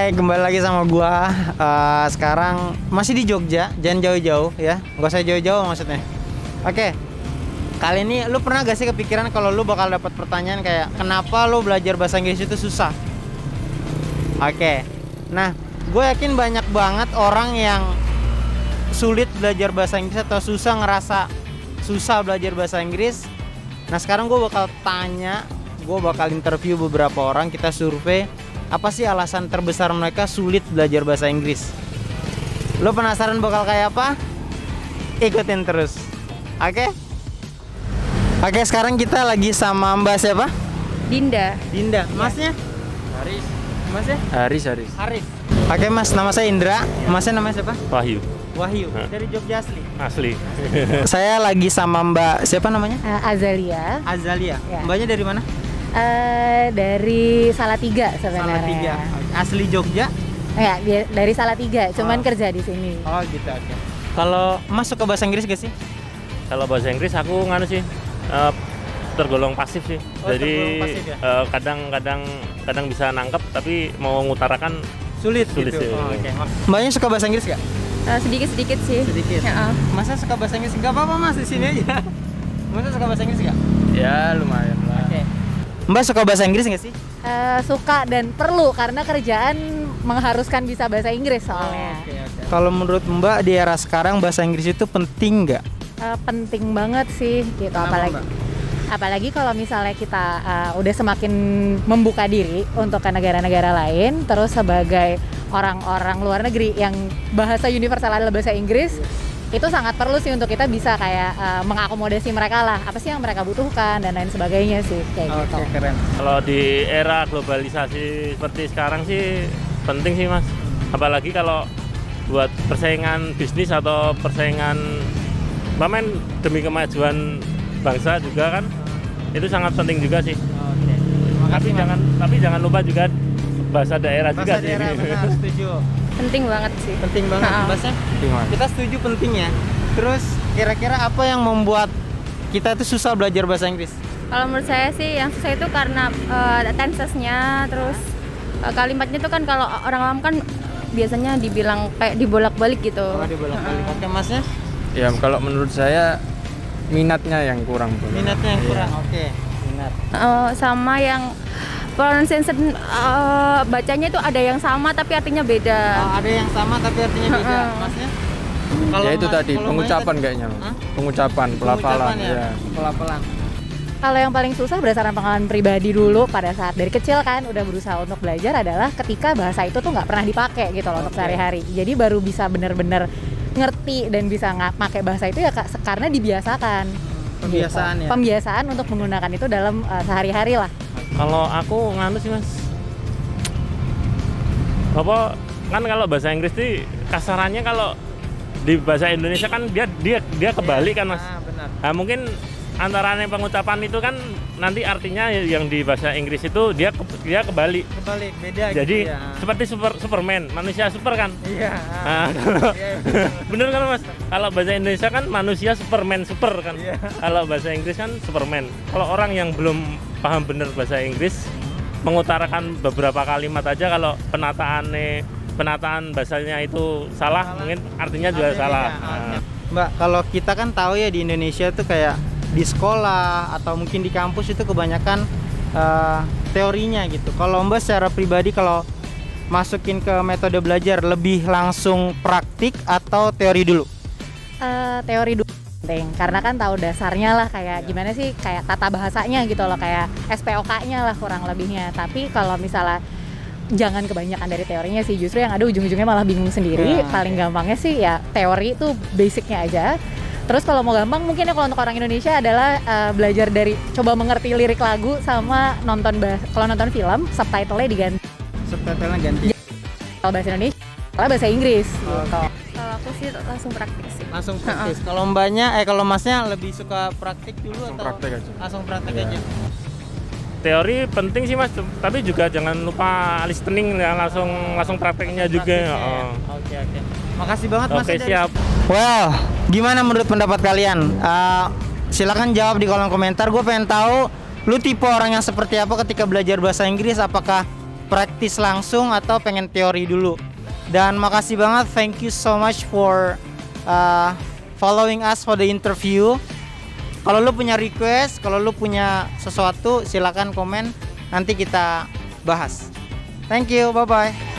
Hai, kembali lagi sama gua. Sekarang masih di Jogja, jangan jauh-jauh ya. Gak usah jauh-jauh maksudnya. Oke. Kali ini lu pernah gak sih kepikiran kalau lu bakal dapat pertanyaan kayak kenapa lu belajar bahasa Inggris itu susah? Oke. Nah, gue yakin banyak banget orang yang sulit belajar bahasa Inggris atau ngerasa susah belajar bahasa Inggris. Nah, sekarang gue bakal interview beberapa orang, kita survei apa sih alasan terbesar mereka sulit belajar bahasa Inggris. Lo penasaran bakal kayak apa? Ikutin terus. Oke? Oke, sekarang kita lagi sama Mbak siapa? Dinda. Dinda. Masnya? Haris. Masnya? Haris. Haris. Oke mas, nama saya Indra. Masnya namanya siapa? Wahyu. Wahyu. Dari Jogja asli? Asli. Saya lagi sama Mbak siapa namanya? Azalia. Azalia. Ya. Mbaknya dari mana? Dari Salatiga sebenarnya. Salatiga. Asli Jogja? Ya, dari Salatiga, cuman kerja di sini. Oh gitu, oke. Kalau Mas suka bahasa Inggris gak sih? Kalau bahasa Inggris aku nganu sih tergolong pasif sih. Oh, Jadi tergolong pasif ya? kadang bisa nangkep tapi mau ngutarakan Sulit Sulit gitu. sih. Oke. Mbaknya suka bahasa Inggris gak? Sedikit-sedikit sih. Sedikit. Ya, Masa suka bahasa Inggris? Gak apa-apa mas, di sini aja. Masa suka bahasa Inggris gak? ya lumayan lah. Oke. Mbak suka bahasa Inggris gak sih? suka dan perlu karena kerjaan mengharuskan bisa bahasa Inggris soalnya. Oke. Kalau menurut Mbak di era sekarang bahasa Inggris itu penting nggak? Penting banget sih gitu. Kenapa, Apalagi kalau misalnya kita udah semakin membuka diri untuk ke negara-negara lain, terus sebagai orang-orang luar negeri yang bahasa universal adalah bahasa Inggris, itu sangat perlu sih untuk kita bisa kayak mengakomodasi mereka lah, apa sih yang mereka butuhkan dan lain sebagainya sih kayak gitu. Oke, keren. Kalau di era globalisasi seperti sekarang sih penting sih mas. Apalagi kalau buat persaingan bisnis atau persaingan demi kemajuan bangsa juga kan, itu sangat penting juga sih. Oke. Terima kasih, Tapi jangan lupa juga bahasa daerah juga bahasa sih. daerah, benar, setuju. Penting banget sih. Penting banget bahasanya. Kita setuju pentingnya. Terus kira-kira apa yang membuat kita tuh susah belajar bahasa Inggris? Kalau menurut saya sih yang susah itu karena tensesnya, terus kalimatnya tuh kan kalau orang awam kan biasanya dibilang kayak dibolak-balik gitu. Oh, dibolak-balik. Oke, masnya? Ya kalau menurut saya minatnya yang kurang. Minatnya yang kurang. Oke. Minat. Sama yang pronunciation bacanya itu ada yang sama tapi artinya beda. Oh, ada yang sama tapi artinya beda. Masnya? Ya itu tadi kalau pengucapan Mbaknya kayaknya. Hah? Pengucapan, pelafalan ya. Pelafalan. Kalau yang paling susah berdasarkan pengalaman pribadi dulu pada saat dari kecil kan udah berusaha untuk belajar adalah ketika bahasa itu tuh nggak pernah dipakai gitu loh untuk sehari-hari. Jadi baru bisa benar-benar ngerti dan bisa nggak pakai bahasa itu ya karena dibiasakan. Pembiasaan gitu. ya. Pembiasaan untuk menggunakan itu dalam sehari-hari lah. Kalau aku nganu sih mas, apa kan kalau bahasa Inggris sih kasarannya kalau di bahasa Indonesia kan dia kebalik kan mas. Benar. Nah, mungkin antara pengucapan itu kan nanti artinya yang di bahasa Inggris itu dia kebalik. Kebalik, beda Jadi gitu ya. seperti Superman, manusia super kan. Iya. Nah, bener kan mas? Kalau bahasa Indonesia kan manusia Superman super kan. Iya. Kalau bahasa Inggris kan Superman. Kalau orang yang belum paham bener bahasa Inggris, mengutarakan beberapa kalimat aja kalau penataan bahasanya itu salah, mungkin artinya juga salah. Nah. Mbak, kalau kita kan tahu ya di Indonesia tuh kayak di sekolah atau mungkin di kampus itu kebanyakan teorinya gitu. Kalau Mbak secara pribadi kalau masukin ke metode belajar lebih langsung praktik atau teori dulu? Teori dulu penting karena kan tahu dasarnya lah kayak gimana sih kayak tata bahasanya gitu loh, kayak SPOK-nya lah kurang lebihnya. Tapi kalau misalnya jangan kebanyakan dari teorinya sih, justru yang ada ujung-ujungnya malah bingung sendiri. Paling gampangnya sih ya teori itu basicnya aja. Terus kalau mau gampang mungkin ya kalau untuk orang Indonesia adalah belajar dari coba mengerti lirik lagu sama kalau nonton film subtitle-nya diganti. Subtitle-nya ganti. Kalau bahasa Indonesia, kalau bahasa Inggris gitu. Kalau aku sih langsung praktik sih. Langsung praktis. Kalau kalau masnya lebih suka praktik dulu Langsung atau praktek aja. langsung praktik aja? Teori penting sih mas, tapi juga jangan lupa listening ya, langsung prakteknya juga. Praktisnya ya. Oke. Makasih banget mas. Oke, siap. Well, gimana menurut pendapat kalian? Silakan jawab di kolom komentar. Gue pengen tahu lu tipe orang yang seperti apa ketika belajar bahasa Inggris. Apakah praktis langsung atau pengen teori dulu. Dan makasih banget, thank you so much for following us for the interview. Kalau lu punya request, kalau lu punya sesuatu, silakan komen, nanti kita bahas. Thank you, bye bye.